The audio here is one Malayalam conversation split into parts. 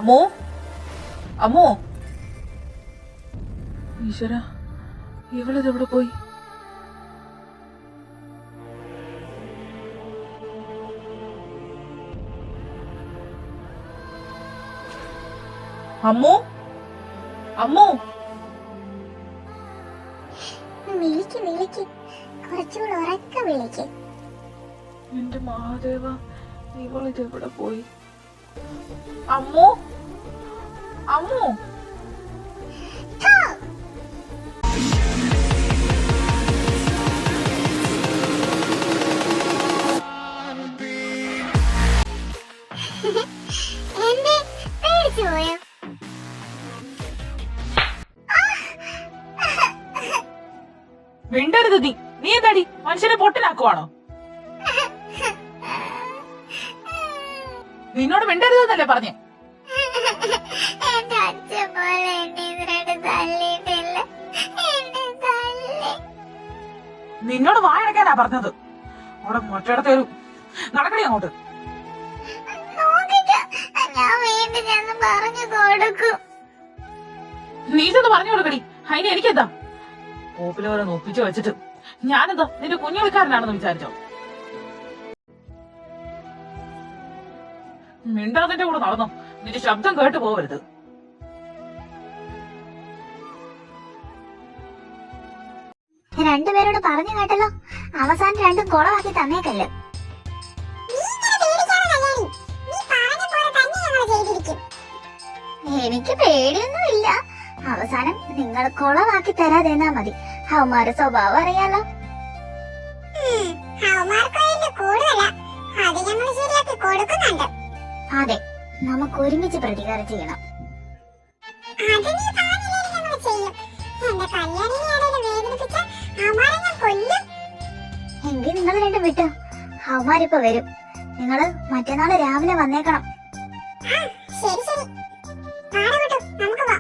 അമ്മോ അമ്മോ, ഈശ്വര, ഇവളിതെവിടെ പോയി? അമ്മോ അമ്മോ, വിളിക്ക് വിളിക്ക്, കുറച്ചുകൂടെ ഉറക്കെ വിളിക്ക്. എന്റെ മഹാദേവ, ഇവളിതെവിടെ പോയി? അമ്മോ അമ്മോ. എന്നെ പേടിച്ചു പോയോ? മിണ്ടരുത് നീ എന്താടി മനുഷ്യനെ പൊട്ടനാക്കുവാണോ? നിന്നോട് മിണ്ടരുതെന്നല്ലേ പറഞ്ഞേ? എന്റെ അച്ഛൻ പോലെ എന്നെ ഇതിനായിട്ട് തല്ലിയിട്ടില്ല. എന്നെ തല്ലി. നിന്നോട് വായടക്കാനാ പറഞ്ഞത്. അവിടെ മറ്റേടത്തെ ഒരു നടക്കണേ അങ്ങോട്ട്. നോക്കിക്കോ, ഞാൻ വീണ്ടും ചെന്ന് പറഞ്ഞു കൊടുക്കും. നീ ചെന്ന് പറഞ്ഞു കൊടുക്കടി, അതിന് എനിക്കെന്താ? ഓപ്പിലോരെ നോപ്പിച്ചു വെച്ചിട്ട് ഞാനെന്താ നിന്റെ കുഞ്ഞുളിക്കാരനാണെന്ന് വിചാരിച്ചോ? മിണ്ടാതിന്റെ കൂടെ നടന്നോ, നിന്റെ ശബ്ദം കേട്ടു പോവരുത്. രണ്ടുപേരോട് പറഞ്ഞു കേട്ടല്ലോ, അവസാനം രണ്ടും കുളമാക്കി തന്നേക്കല്ലോ. എനിക്ക് പേടിയൊന്നുമില്ല. അവസാനം നിങ്ങൾ കുളമാക്കി തരാതെന്നാ മതി. അവന്മാരുടെ സ്വഭാവം അറിയാലോ. അതെ, നമുക്ക് ഒരുമിച്ച് പ്രതികാരം ചെയ്യണം. എങ്കിൽ നിങ്ങൾ രണ്ടും വിട്ടോ, അവന്മാരിപ്പോ വരും. നിങ്ങള് മറ്റന്നാള് രാവിലെ വന്നേക്കണം. ശരി ശരി, നമുക്ക് വാ.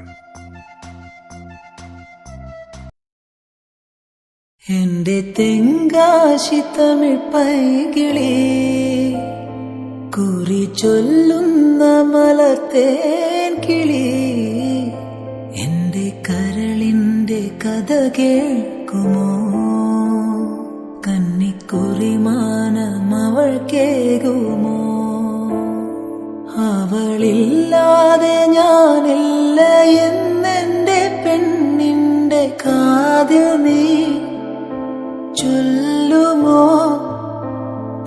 എന്റെ തെങ്കാശി തമിഴ് പൈകിളി, കുറി ചൊല്ലുന്ന മലത്തേൻ കിളി, എന്റെ കരളിന്റെ കഥ കേൾക്കുമോ? കന്നിക്കുറിമാനം അവൾ കേകുമോ? അവളില്ലാതെ ഞാനില്ല എന്നെന്റെ പെണ്ണിന്റെ കാതിൽ നീ ചൊല്ലുമോ?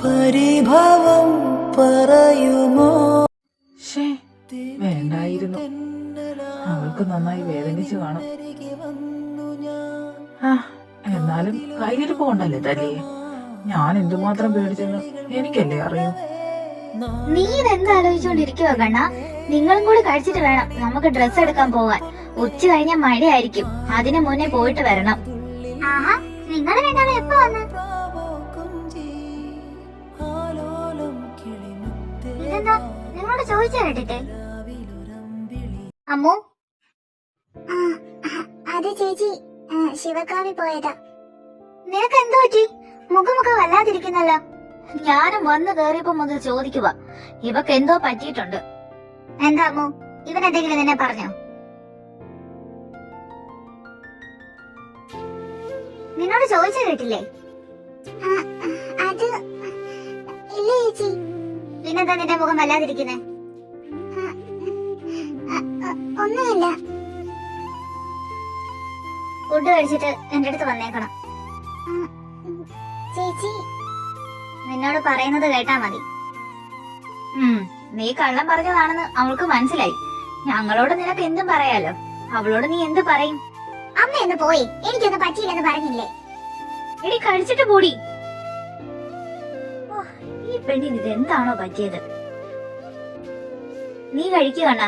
പരിഭവം പറയുമോ? വേണ്ടായിരുന്നു, അവൾക്ക് നന്നായി വേദനിച്ചു കാണും. എന്നാലും കയ്യിരിപ്പ് കൊണ്ടല്ലേ തല്ലിയെ. ഞാൻ എന്തുമാത്രം പേടിച്ചെന്ന് എനിക്കല്ലേ അറിയൂ. നീ ഇതെന്താലോചിച്ചോണ്ടിരിക്കുവോ കണ്ണ? നിങ്ങളും കൂടി കഴിച്ചിട്ട് വേണം നമുക്ക് ഡ്രസ്സ് എടുക്കാൻ പോകാൻ. ഉച്ച കഴിഞ്ഞ മഴയായിരിക്കും, അതിനു മുന്നേ പോയിട്ട് വരണം. ആഹാ, നിങ്ങൾ രണ്ടാളും എപ്പോ വന്ന്? ഇതെന്താ നിങ്ങളോട് ചോദിച്ചാ കേട്ടിട്ട്? അമ്മു, അത് ചേച്ചി ശിവകാവി പോയതാ. നിനക്ക് എന്തോ പറ്റി? മുഖമൊക്കെ വല്ലാതിരിക്കുന്നല്ലോ. ഞാനും വന്ന് കേറിയപ്പോ മുതൽ ചോദിക്കുക, ഇവക്ക് എന്തോ പറ്റിയിട്ടുണ്ട്. എന്താ അമ്മു, ഇവനെന്തെങ്കിലും നിന്നെ പറഞ്ഞോ? നിന്നോട് ചോദിച്ച കേട്ടില്ലേ? അത് ഇല്ല ചേച്ചി. പിന്നെന്താ നിന്റെ മുഖം വല്ലാതിരിക്കുന്നേ? ഒന്നുമില്ല. ഫുഡ് കഴിച്ചിട്ട് എന്റെ അടുത്ത് വന്നേക്കണം. ചേച്ചി, നിന്നോട് പറയുന്നത് കേട്ടാ മതി. നീ കള്ളം പറഞ്ഞതാണെന്ന് അവൾക്ക് മനസ്സിലായി. ഞങ്ങളോട് നിനക്ക് എന്തും പറയാലോ, അവളോട് നീ എന്ത് പറയും? അമ്മ എന്ന് പോയി, എനിക്കൊന്നും പറ്റിയില്ലെന്ന് പറഞ്ഞില്ലേ? എടി, കഴിച്ചിട്ട് കൂടി. ഈ പെണ്ണിന് ഇതെന്താണോ പറ്റിയത്? നീ കഴിക്കണ?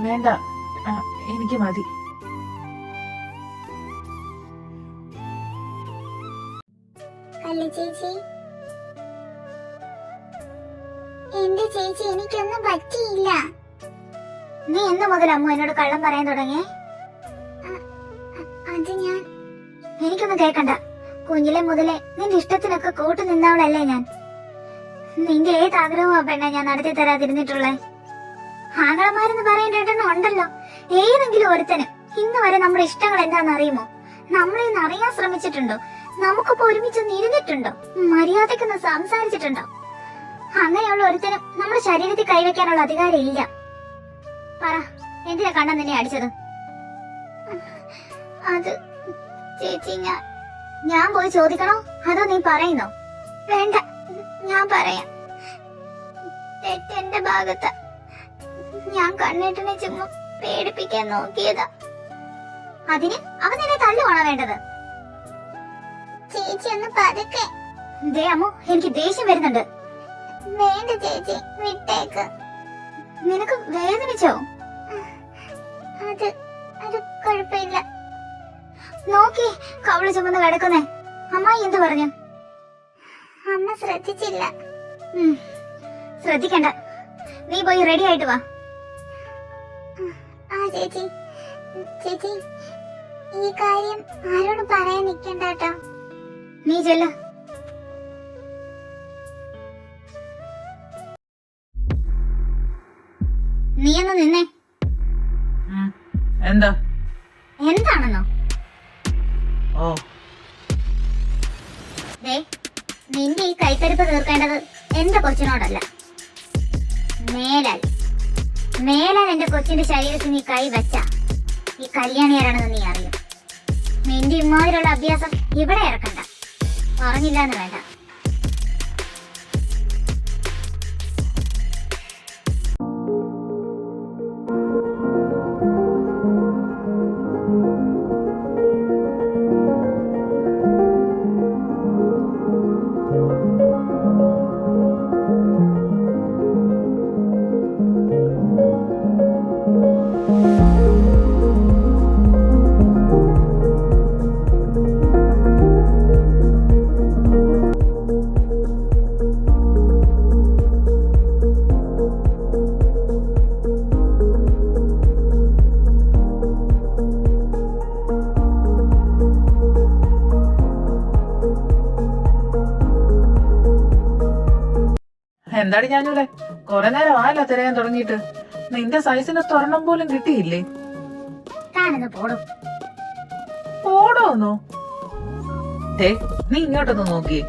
വേണ്ട, എനിക്ക് മതി. ചേച്ചി, എന്റെ ചേച്ചി, എനിക്കൊന്നും പറ്റിയില്ല. നീ എന്ന് മുതൽ അമ്മ എന്നോട് കള്ളം പറയാൻ തുടങ്ങിയേ? അത് എനിക്കൊന്നും കേക്കണ്ട. കുഞ്ഞിലെ മുതലേ നിന്റെ ഇഷ്ടത്തിനൊക്കെ കൂട്ടു നിന്നവളല്ലേ ഞാൻ. നിന്റെ ഏത് ആഗ്രഹമാ പെണ്ണെ ഞാൻ നടത്തി തരാതിരുന്നിട്ടുള്ളേ? ആങ്ങളമാരെന്ന് പറയേണ്ടതെന്ന് ഉണ്ടല്ലോ. ഏതെങ്കിലും ഒരുത്തന് ഇന്ന് വരെ നമ്മുടെ ഇഷ്ടങ്ങൾ എന്താണെന്ന് അറിയുമോ? നമ്മളെ ഒന്ന് അറിയാൻ ശ്രമിച്ചിട്ടുണ്ടോ? നമുക്കിപ്പോ ഒരുമിച്ചൊന്ന് ഇരുന്നിട്ടുണ്ടോ? മര്യാദക്കൊന്ന് സംസാരിച്ചിട്ടുണ്ടോ? അങ്ങനെയുള്ള ഒരുത്തനും നമ്മുടെ ശരീരത്തിൽ കൈവയ്ക്കാനുള്ള അധികാരം ഇല്ല. പറ, എന്തിനാ കണ്ണൻ നിന്നെ അടിച്ചത്? അത് ചേച്ചി, ഞാൻ പോയി ചോദിക്കണോ അതോ നീ പറയുന്നോ? വേണ്ട, ഞാൻ പറയാം. തെറ്റെന്റെ ഭാഗത്ത്. ഞാൻ കണ്ണേട്ടനെ ചുമ്മാ പേടിപ്പിക്കാൻ നോക്കിയതാ. അതിന് അവൻ നിന്നെ തല്ലുവാണോ വേണ്ടത്? ചേച്ചി ഒന്ന് പതുക്കെ. ദേ അമ്മു, എനിക്ക് ദേഷ്യം വരുന്നുണ്ട്. വേണ്ട ചേച്ചി, വിട്ടേക്ക്. നിനക്ക് വേദനിച്ചോ? അത് കുഴപ്പമില്ല. നോക്കി കവള് ചുമന്ന് കിടക്കുന്നേ. അമ്മായി എന്ത് പറഞ്ഞു? അമ്മ ശ്രദ്ധിച്ചില്ല. ശ്രദ്ധിക്കണ്ട, നീ പോയി റെഡി ആയിട്ട് വാ. ആ ചേച്ചി, ചേച്ചി ഈ കാര്യം ആരോടും പറയാൻ നിൽക്കണ്ട കേട്ടോ. നീ ചെല്ല. നീ ഒന്ന് നിന്നേ. എന്താ? എന്താണെന്നോ? ഓ, നിന്റെ ഈ കൈത്തരിപ്പ് തീർക്കേണ്ടത് എന്റെ കൊച്ചിനോടല്ല. മേലാൽ എന്റെ കൊച്ചിന്റെ ശരീരത്തിൽ നീ കൈ വെച്ച ഈ കല്യാണി ആരാണെന്ന് നീ അറിയും. നിന്റെ ഇമ്മാതിലുള്ള അഭ്യാസം ഇവിടെ ഇറക്കണ്ട. പറഞ്ഞില്ലാന്ന് വേണ്ട. എന്താടി ഞാനൂടെ കൊറേ നേരം ആയല്ലോ തിരയാൻ തുടങ്ങിയിട്ട്. നിന്റെ സൈസിന് സ്വർണം പോലും കിട്ടിയില്ലേ? താനൊന്ന് പോടും. പോടോന്നോ? നീ ഇങ്ങോട്ടൊന്ന് നോക്കിയേ.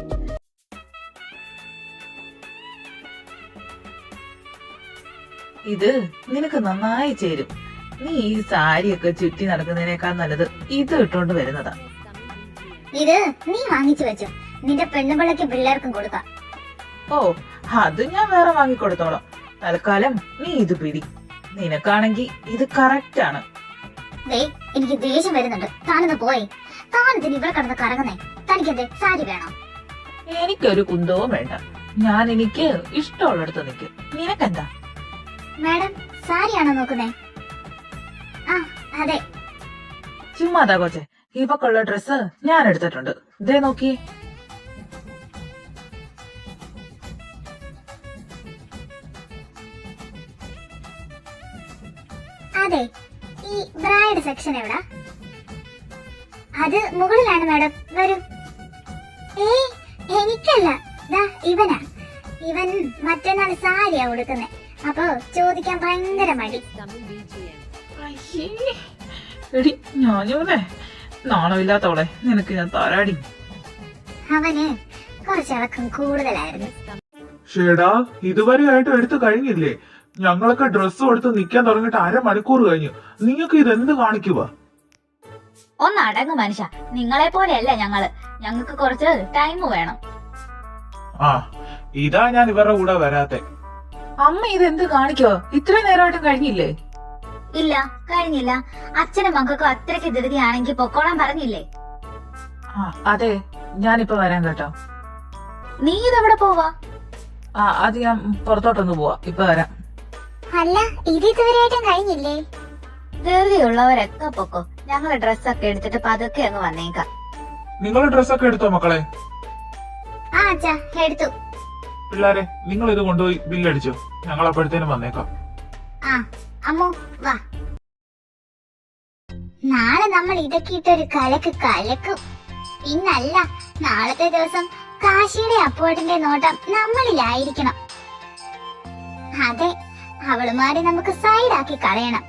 ഇത് നിനക്ക് നന്നായി ചേരും. നീ ഈ സാരിയൊക്കെ ചുറ്റി നടക്കുന്നതിനേക്കാൾ നല്ലത് ഇത് ഇട്ടോണ്ട് വരുന്നതാ. ഇത് നീ വാങ്ങിച്ചു വെച്ചു. നിന്റെ പെണ്ണുപിള്ളക്ക് പിള്ളേർക്കും കൊടുക്കാം. ഓ, അത് ഞാൻ വേറെ വാങ്ങിക്കൊടുത്തോളാം. തൽക്കാലം നീ ഇത് പിടി. നിനക്കാണെങ്കി ഇത് കറക്റ്റ് ആണ്. എനിക്ക് ദേഷ്യം വരുന്നുണ്ട്. താനൊന്ന് പോയി. താനത്തിന് ഇവിടെ കിടന്ന് കറങ്ങുന്നേ. തനിക്കെന്തേ സാരി വേണോ? എനിക്കൊരു കുന്തവും വേണ്ട. ഞാൻ എനിക്ക് ഇഷ്ടമുള്ളിടത്ത് നിൽക്കും. നിനക്കെന്താ? മാഡം, സാരിയാണോ നോക്കുന്നേ? ആ, അതെ. ചുമ്മാതാ കൊച്ചെ, ഇവക്കുള്ള ഡ്രസ്സ് ഞാൻ എടുത്തിട്ടുണ്ട്. ഇതേ നോക്കിയേ. അതെ, ഈ ബ്രൈഡ് സെക്ഷൻ എവിടാ? അത് മുകളിലാണ് മാഡം. വരൂ. എനിക്കല്ല, ഇവനാ. ഇവൻ മറ്റന്നാൾ സാരിയാ കൊടുക്കുന്നേ. അപ്പൊ ചോദിക്കാൻ ഭയങ്കര മടി. എടി ഞാനൂടെ നാണമില്ലാത്തവളെ, നിനക്ക് ഞാൻ താരാടി. അവന് കുറച്ചിളക്കം കൂടുതലായിരുന്നു. ഷേടാ, ഇതുവരെയായിട്ട് എടുത്തു കഴിഞ്ഞില്ലേ? ഞങ്ങളൊക്കെ ഡ്രസ്സ് കൊടുത്ത് നിക്കാൻ തുടങ്ങിയിട്ട് 1/2 മണിക്കൂർ കഴിഞ്ഞു. നിങ്ങൾക്ക് ഇതെന്ത് കാണിക്കുക? ഒന്ന് അടങ്ങ് മനുഷ്യ. നിങ്ങളെ പോലെയല്ല ഞങ്ങള്. ഞങ്ങൾക്ക് കുറച്ച് ടൈം വേണം. ആ, ഇതാ ഞാൻ ഇവരുടെ കൂടെ വരാത്തെ. അമ്മ ഇതെന്ത് കാണിക്കോ? ഇത്രയും നേരമായിട്ടും കഴിഞ്ഞില്ലേ? ഇല്ല, കഴിഞ്ഞില്ല. അച്ഛനും മക്കൾക്കും അത്രയ്ക്ക് ധൃതിയാണെങ്കിൽ പൊക്കോളാൻ പറഞ്ഞില്ലേ? അതെ, ഞാനിപ്പോ വരാൻ കേട്ടോ. നീ ഇതെവിടെ പോവാ? അത് ഞാൻ പുറത്തോട്ടൊന്ന് പോവാ. ഇപ്പൊ വരാം. അല്ല, ഇത് ഇതുവരെയായിട്ടും കഴിഞ്ഞില്ലേ? ധൃതിയുള്ളവരൊക്കെ പൊക്കോ. ഞങ്ങള് ഡ്രസ്സൊക്കെ എടുത്തിട്ട് പതുക്കെ അങ്ങ് വന്നേക്കാം. നിങ്ങൾ ഡ്രസ്സൊക്കെ എടുത്തോ മക്കളെ? ആ അച്ഛാ, എടുത്തു. പിള്ളാരെ, നിങ്ങൾ ഇത് കൊണ്ടുപോയി ബില്ലടിച്ചോ. ഞങ്ങൾ അപ്പോഴത്തേനും വന്നേക്കാം. ആ അമ്മു, വാ. നാളെ നമ്മൾ ഇതൊക്കെ ഇട്ടൊരു കലക്കും. ഇന്നല്ല, നാളത്തെ ദിവസം കാശിയുടെ അപ്പോട്ടിന്റെ നോട്ടം നമ്മളിലായിരിക്കണം. അതെ, അവളുമാരെ നമുക്ക് സൈഡാക്കി കളയണം.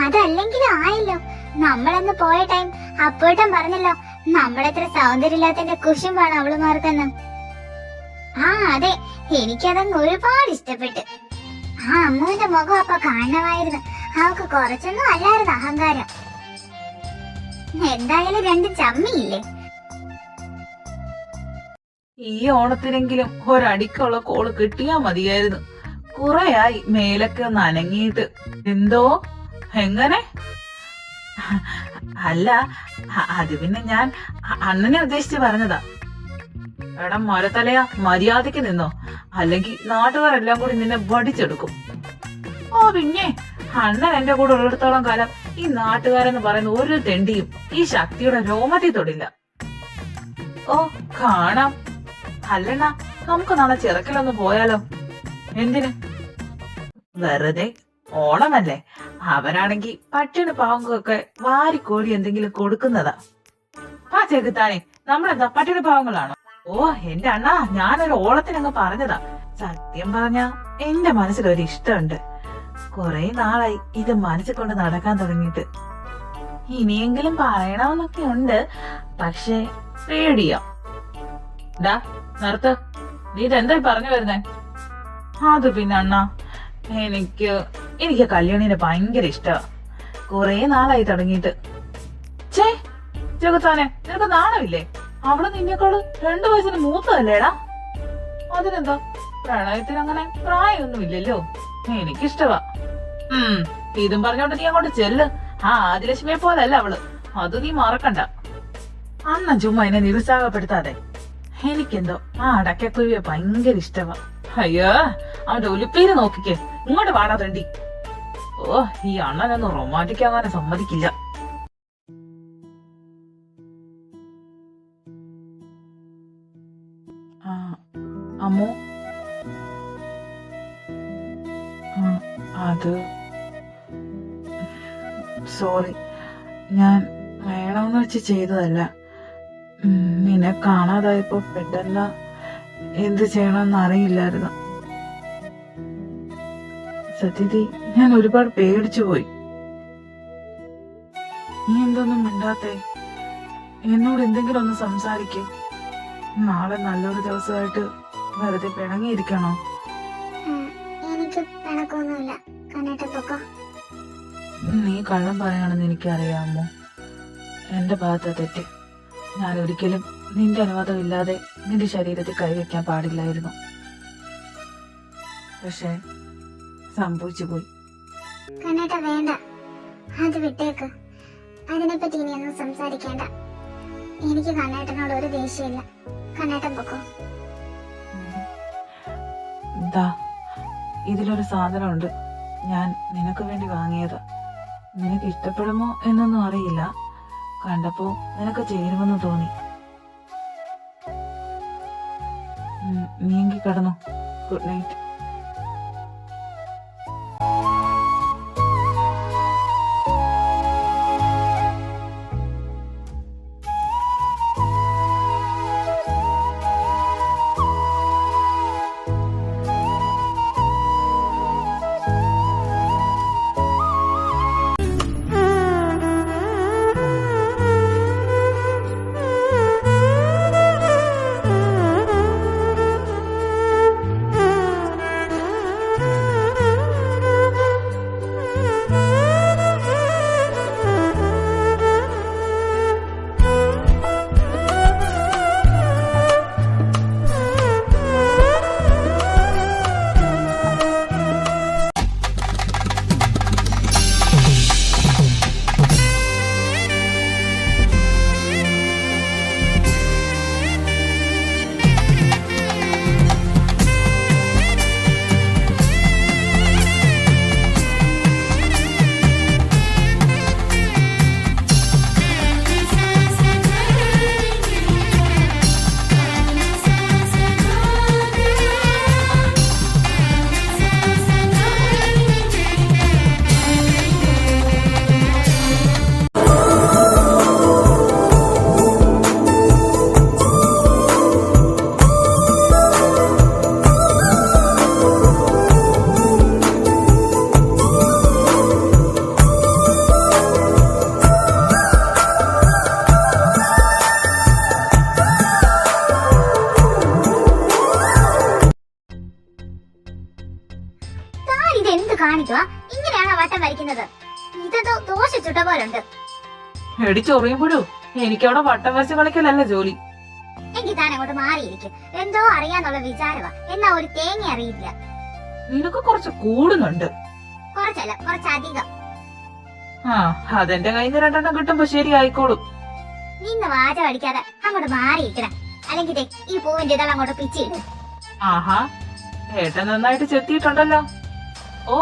അതല്ലെങ്കിലും ആയല്ലോ. നമ്മളന്ന് പോയ ടൈം അപ്പോട്ടം പറഞ്ഞല്ലോ നമ്മളെത്ര സൗന്ദര്യമില്ലാത്തതിന്റെ കുശുമ്പാണ് അവളുമാർക്കെന്ന്. അതെ, എനിക്കതങ്ങ് ഒരുപാട് ഇഷ്ടപ്പെട്ടു. അമ്മുവിന്റെ മുഖം അപ്പൊ കാണണമായിരുന്നു. അവക്ക് കുറച്ചൊന്നും അല്ലായിരുന്നു അഹങ്കാരം. എന്തായാലും രണ്ടും ചമ്മിയില്ലേ. ഈ ഓണത്തിനെങ്കിലും ഒരടിക്കുള്ള കോള് കിട്ടിയാ മതിയായിരുന്നു. കുറെയായി മേലൊക്കെ ഒന്ന് അനങ്ങിയിട്ട്. എന്തോ? എങ്ങനെ? അല്ല, അത് പിന്നെ ഞാൻ അണ്ണനെ ഉദ്ദേശിച്ച് പറഞ്ഞതാ. എടാ മരത്തലയാ, മര്യാദക്ക് നിന്നോ, അല്ലെങ്കിൽ നാട്ടുകാരെല്ലാം കൂടി നിന്നെ വടിച്ചെടുക്കും. പിന്നെ അണ്ണൻ എന്റെ കൂടെ ഉള്ളിടത്തോളം കാലം ഈ നാട്ടുകാരെന്ന് പറയുന്ന ഒരു തെണ്ടിയും ഈ ശക്തിയുടെ രോമത്തിൽ തൊടില്ല. കാണാം. അല്ലണ്ണ, നമുക്ക് നാളെ ചിറക്കിലൊന്ന് പോയാലോ? എന്തിന്? വെറുതെ. ഓണമല്ലേ. അവരാണെങ്കി പട്ടിണി പാവങ്ങൾക്കൊക്കെ വാരിക്കോരി എന്തെങ്കിലും കൊടുക്കുന്നതാ. ചെകുത്താനെ, നമ്മളെന്താ പട്ടിണി പാവങ്ങളാണോ? എന്റെ അണ്ണാ, ഞാനൊരു ഓളത്തിനങ്ങ് പറഞ്ഞതാ. സത്യം പറഞ്ഞ എന്റെ മനസ്സിലൊരു ഇഷ്ടമുണ്ട്. കൊറേ നാളായി ഇത് മനസ്സിൽ കൊണ്ട് നടക്കാൻ തുടങ്ങിയിട്ട്. ഇനിയെങ്കിലും പറയണമെന്നൊക്കെ ഉണ്ട്, പക്ഷെ പേടിയാ. നിർത്ത്. നീ ഇതെന്തായി പറഞ്ഞു വരുന്നേ? അത് പിന്നെ അണ്ണാ, എനിക്ക് കല്യാണിനെ ഭയങ്കര ഇഷ്ടമാ. കൊറേ നാളായി തുടങ്ങിയിട്ട്. ചെകുത്താനെ, നിനക്ക് നാണമില്ലേ? അവള് നിന്നേക്കാള് 2 വയസ്സിന് മൂത്തതല്ലേടാ. അതിനെന്താ, പ്രണയത്തിന് അങ്ങനെ പ്രായമൊന്നും ഇല്ലല്ലോ. എനിക്കിഷ്ടവാ. ഇതും പറഞ്ഞോണ്ട് നീ അങ്ങോട്ട് ചെല്ല്. ആദിലക്ഷ്മിയെ പോലല്ല അവള്, അത് നീ മറക്കണ്ട. അണ്ണൻ ചുമ്മാ എന്നെ നിരുത്സാഹപ്പെടുത്താതെ. എനിക്കെന്തോ അടക്കക്കുരുവിയെ ഭയങ്കര ഇഷ്ടവാ. അയ്യോ, അവന്റെ ഒലിപ്പേര് നോക്കിക്കേ. ഇങ്ങോട്ട് വാടാ തണ്ടി. ഈ അണ്ണനൊന്നും റൊമാൻറ്റിക് ആകാനെ സമ്മതിക്കില്ല. അമ്മോ, അത് സോറി, ഞാൻ വേണമെന്ന് വെച്ച് ചെയ്തതല്ല. നിന്നെ കാണാതായപ്പോ പെട്ടെന്ന് എന്ത് ചെയ്യണമെന്ന് അറിയില്ലായിരുന്നു. സത്യത്തിൽ ഞാൻ ഒരുപാട് പേടിച്ചു പോയി. നീ എന്തൊന്നും മിണ്ടാത്തേ? എന്നോട് എന്തെങ്കിലും ഒന്ന് സംസാരിക്കും. നാളെ നല്ലൊരു ദിവസമായിട്ട് വെറുതെ പിണങ്ങിയിരിക്കണോ? എനിക്ക് പിണക്കൊന്നുമില്ല. കണ്ണേട്ടപ്പൊക്കോ. നീ കള്ളം പറയാണെന്ന് എനിക്കറിയാമോ. എന്റെ ഭാഗത്ത് തെറ്റ്. ഞാൻ ഒരിക്കലും നിന്റെ അനുവാദം ഇല്ലാതെ നിന്റെ ശരീരത്തിൽ കൈവയ്ക്കാൻ പാടില്ലായിരുന്നു. പക്ഷെ സംഭവിച്ചു പോയി. കണ്ണേട്ട വേണ്ട, അത് വിട്ടേക്ക്. അതിനെപ്പറ്റി ഇനിയൊന്നും സംസാരിക്കേണ്ട. എനിക്ക് കണ്ണേട്ടനോട് ഒരു ദേഷ്യമില്ല. കണ്ണേട്ടൻ പൊക്കോ. ഇതിലൊരു സാധനമുണ്ട്. ഞാൻ നിനക്ക് വേണ്ടി വാങ്ങിയതാ. നിനക്ക് ഇഷ്ടപ്പെടുമോ എന്നൊന്നും അറിയില്ല. കണ്ടപ്പോ നിനക്ക് ചേരുമെന്ന് തോന്നി. നീങ്കി കിടന്നു. Good night. ഇതെന്ത് കാണിക്കുവാ? ഇങ്ങനെയാണോ വട്ടം വരയ്ക്കുന്നത്? ഇതെന്തോ ദോശ ചുട്ട പോലുണ്ട്. എടിച്ചൊറിയുമ്പോഴോ എനിക്കവിടെ വട്ടം വരച്ച് കളിക്കലല്ല ജോലി. എങ്കിൽ താൻ അങ്ങോട്ട് മാറിയിരിക്കും. എന്തോ അറിയാന്നുള്ള വിചാരവാ, എന്നാ ഒരു തേങ്ങ അറിയില്ല. നിനക്ക് കുറച്ച് കൂടുന്നുണ്ട്. കുറച്ചല്ല, കുറച്ചധികം. ആ അതെന്റെ കയ്യിൽ നിന്ന് 2 കിട്ടുമ്പോ ശരി ആയിക്കോളും. നിന്ന് വാചം അടിക്കാതെ അങ്ങോട്ട് മാറിയിരിക്കണം. അല്ലെങ്കിൽ ദേ ഈ പൂവിന്റെ ഇതൾ അങ്ങോട്ട് പിച്ചിടും. ആഹാ ഏട്ടൻ നന്നായിട്ട് ചെത്തിയിട്ടുണ്ടല്ലോ. ഓ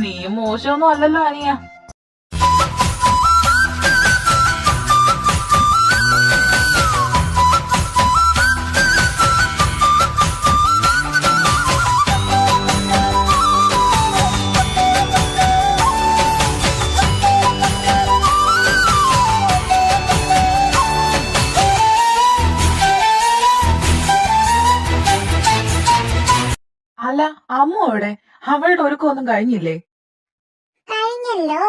നീയും മോശമൊന്നും അല്ലല്ലോ അനിയ. അല്ല അമ്മ എവിടെ? അവളുടെ ഒരുക്കമൊന്നും കഴിഞ്ഞില്ലേ? കഴിഞ്ഞല്ലോ.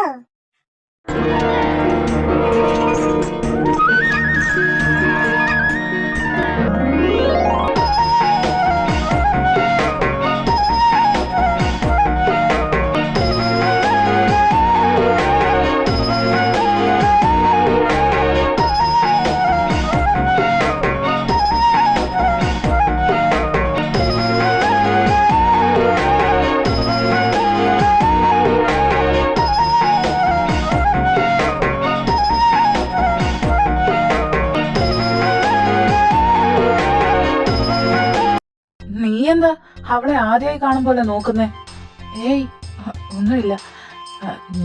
നീ എന്താ അവളെ ആദ്യമായി കാണും പോലെ നോക്കുന്നേ? ഏയ് ഒന്നുമില്ല,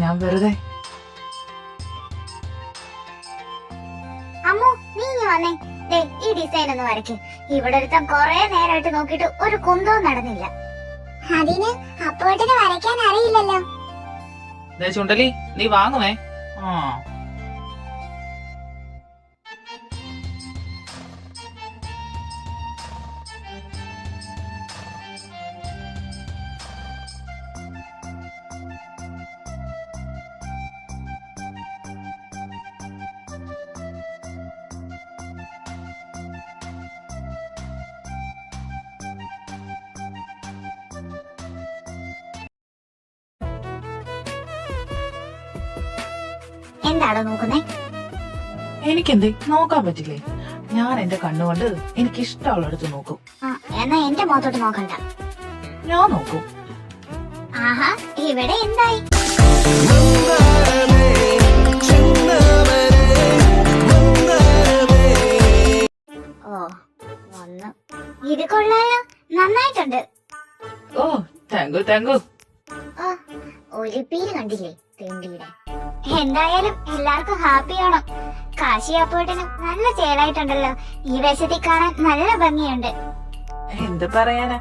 ഞാൻ വെറുതെ. അമ്മു നീ ഇങ്ങ് വന്നേ. ദേ ഈ ഡിസൈൻ ഒന്ന് വരയ്ക്ക്. ഇവിടെ ഒരുത്തം കൊറേ നേരമായിട്ട് നോക്കിയിട്ട് ഒരു കുന്തവും നടന്നില്ല. അതിന് അപ്പോട്ടിന് വരയ്ക്കാൻ അറിയില്ലല്ലോ. ദേ ചുണ്ടലി നീ വാങ്ങുവേ. ആ എന്താണോ നോക്കുന്നേ? എനിക്കെന്തേ നോക്കാൻ പറ്റില്ലേ? ഞാൻ എന്റെ കണ്ണുകൊണ്ട് എനിക്ക് ഇഷ്ടമുള്ളടത്ത് നോക്കും. എന്നാ എന്റെ മുഖത്തോട്ട് നോക്കണ്ട. ഞാൻ നോക്കും. ആഹാ ഇവിടെ എന്തായി? ഓ വന്നു. ഇത് കൊള്ളാലോ, നന്നായിട്ടുണ്ട്. ഓ താങ്കു. ഓ ഒരു പീര് കണ്ടില്ലേ തെണ്ടിയുടെ. എന്തായാലും എല്ലാവർക്കും ഹാപ്പി ആണോ? കാശി അപ്പോട്ടിനും നല്ല ചേലായിട്ടുണ്ടല്ലോ. ഈ വേഷത്തിൽ കാണാൻ നല്ല ഭംഗിയുണ്ട്. എന്ത് പറയാനാ,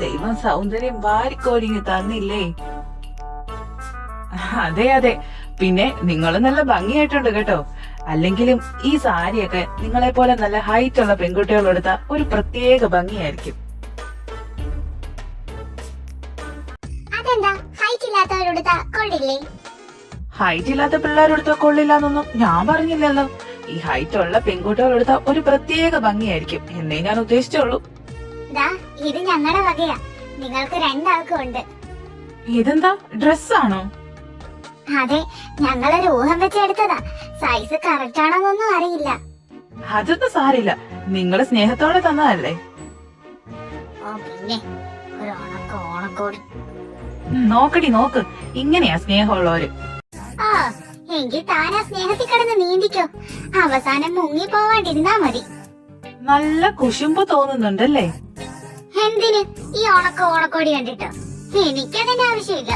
ദൈവം സൗന്ദര്യം വാരിക്കോരിങ്ങി തന്നില്ലേ. അതെ പിന്നെ നിങ്ങൾ നല്ല ഭംഗിയായിട്ടുണ്ട് കേട്ടോ. അല്ലെങ്കിലും ഈ സാരിയൊക്കെ നിങ്ങളെ പോലെ നല്ല ഹൈറ്റ് ഉള്ള പെൺകുട്ടികളെടുത്ത ഒരു പ്രത്യേക ഭംഗിയായിരിക്കും. അതെന്താ ഹൈറ്റ് ഇല്ലാത്തവരെടുത്ത കൊള്ളില്ലേ? ഹൈറ്റ് ഇല്ലാത്ത പിള്ളേരെടുത്ത കൊള്ളില്ലാന്നൊന്നും ഞാൻ പറഞ്ഞില്ലല്ലോ. ഈ ഹൈറ്റ് ഉള്ള പെൺകുട്ടികളെടുത്ത ഒരു പ്രത്യേക ഭംഗിയായിരിക്കും എന്നേ ഞാൻ ഉദ്ദേശിച്ചുള്ളൂ. ഇത് ഞങ്ങളുടെ വകയാ, നിങ്ങൾക്ക് 2 ആൾക്കും ഉണ്ട്. ഇതെന്താ ഡ്രസ്സാണോ? അതെ, ഞങ്ങളൊരു ഊഹം വെച്ചെടുത്തതാ. സൈസ് കറക്റ്റ് ആണോന്നൊന്നും അറിയില്ല. അതൊന്നും സാരില്ല, നിങ്ങള് സ്നേഹത്തോടെ തന്നതല്ലേ. ഓ പിന്നെ ഒരു ഓണക്കോടി. നോക്ക് ഇങ്ങനെയാ സ്നേഹമുള്ളവര്. ആ എങ്കിൽ താനാ സ്നേഹത്തിൽ കിടന്ന് നീന്തിക്കോ. അവസാനം മുങ്ങി പോവാണ്ടിരുന്നാ മതി. നല്ല കുശുമ്പ് തോന്നുന്നുണ്ടല്ലേ? എന്തിന് ഈ ഓണക്കോടി കണ്ടിട്ടോ? എനിക്കതിന്റെ ആവശ്യമില്ല.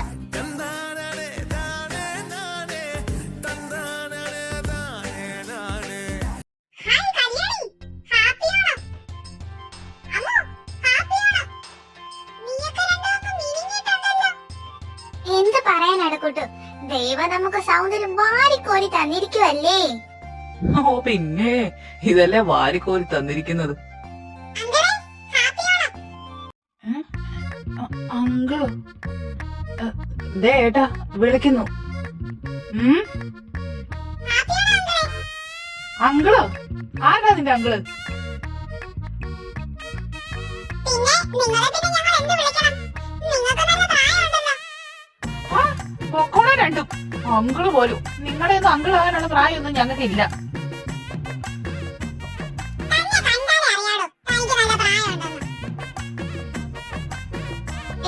എന്ത് പറയാനടക്കൂട്ടു, ദൈവം നമുക്ക് സൗന്ദര്യം വാരിക്കോരി തന്നിരിക്കുവല്ലേ. ഓ പിന്നെ ഇതല്ലേ വാരിക്കോരി തന്നിരിക്കുന്നത്. അങ്കിളോ? ദേ ഏട്ടാ വിളിക്കുന്നു. അങ്കിളോ? ആരാ നിന്റെ അങ്കിള്? പൊക്കോളെ രണ്ടും. അങ്കിള് പോലും. നിങ്ങളുടെ ഒന്നും അങ്കിൾ ആകാനുള്ള പ്രായമൊന്നും ഞങ്ങൾക്ക് ഇല്ല.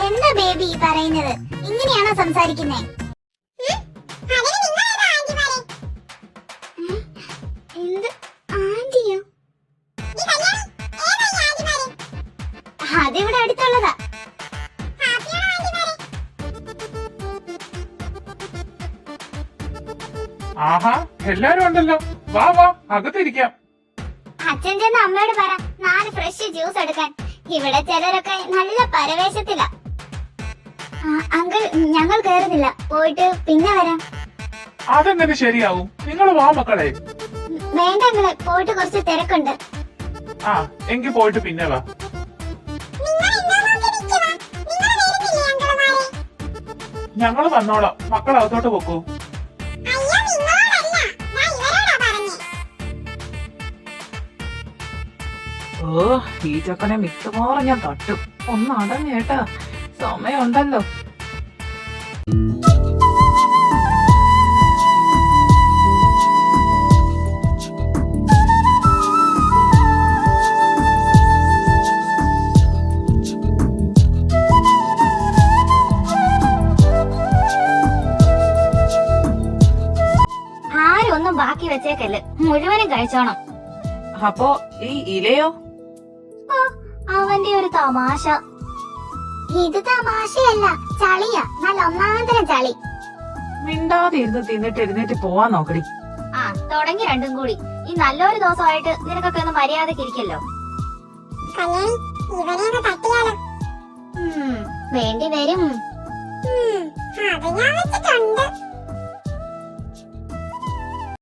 എന്താ ബേബി ഈ പറയുന്നത്? ഇങ്ങനെയാണോ സംസാരിക്കുന്നേ? എന്ത് ആന്റിയോ? അതിവിടെ അടുത്തുള്ളതാ. ആഹാ, എല്ലാരും ഉണ്ടല്ലോ. വാ വാ, അകത്തിരിക്കാം. അച്ഛൻ ചെന്ന് അമ്മയോട് പറ 4 ഫ്രഷ് ജ്യൂസ് എടുക്കാൻ. ഇവിടെ ചിലരൊക്കെ നല്ല പരവേശത്തില. അങ്കിൾ, ഞങ്ങൾ കേറുന്നില്ല, പോയിട്ട് പിന്നെ വരാം. അതെങ്ങനെ ശരിയാവും? നിങ്ങൾ വാ മക്കളെ. വേണ്ട അങ്കിളെ, പോയിട്ട് കുറച്ച് തിരക്കുണ്ട്. ആ, എങ്കി പോയിട്ട് പിന്നെ വാ. ഞങ്ങള് വന്നോളാം. മക്കൾ അകത്തോട്ട് പൊക്കൂ. ഓ, ഈ ചക്കനെ മിക്കവാറും ഞാൻ തട്ടും. ഒന്ന് അടങ്ങേട്ടാ, സമയമുണ്ടല്ലോ. ആരും ഒന്നും ബാക്കി വെച്ചേക്കല്ല്, മുഴുവനും കഴിച്ചോണം. അപ്പോ ഈ ഇലയോ? അവന്റെ ഒരു തമാശ. ഇത് തമാശയല്ല, ചളിയാ. നല്ല ഒന്നാന്തരം ചളി. മിണ്ടാതെ ഇരുന്ന് തിന്നിട്ട് എഴുന്നേറ്റ് പോവാൻ നോക്കടി. ആ, തുടങ്ങി രണ്ടും കൂടി. ഈ നല്ലൊരു ദിവസമായിട്ട് നിനക്കൊക്കെ ഒന്ന് മര്യാദക്ക് ഇരിക്കല്ലോ. വേണ്ടി വരും.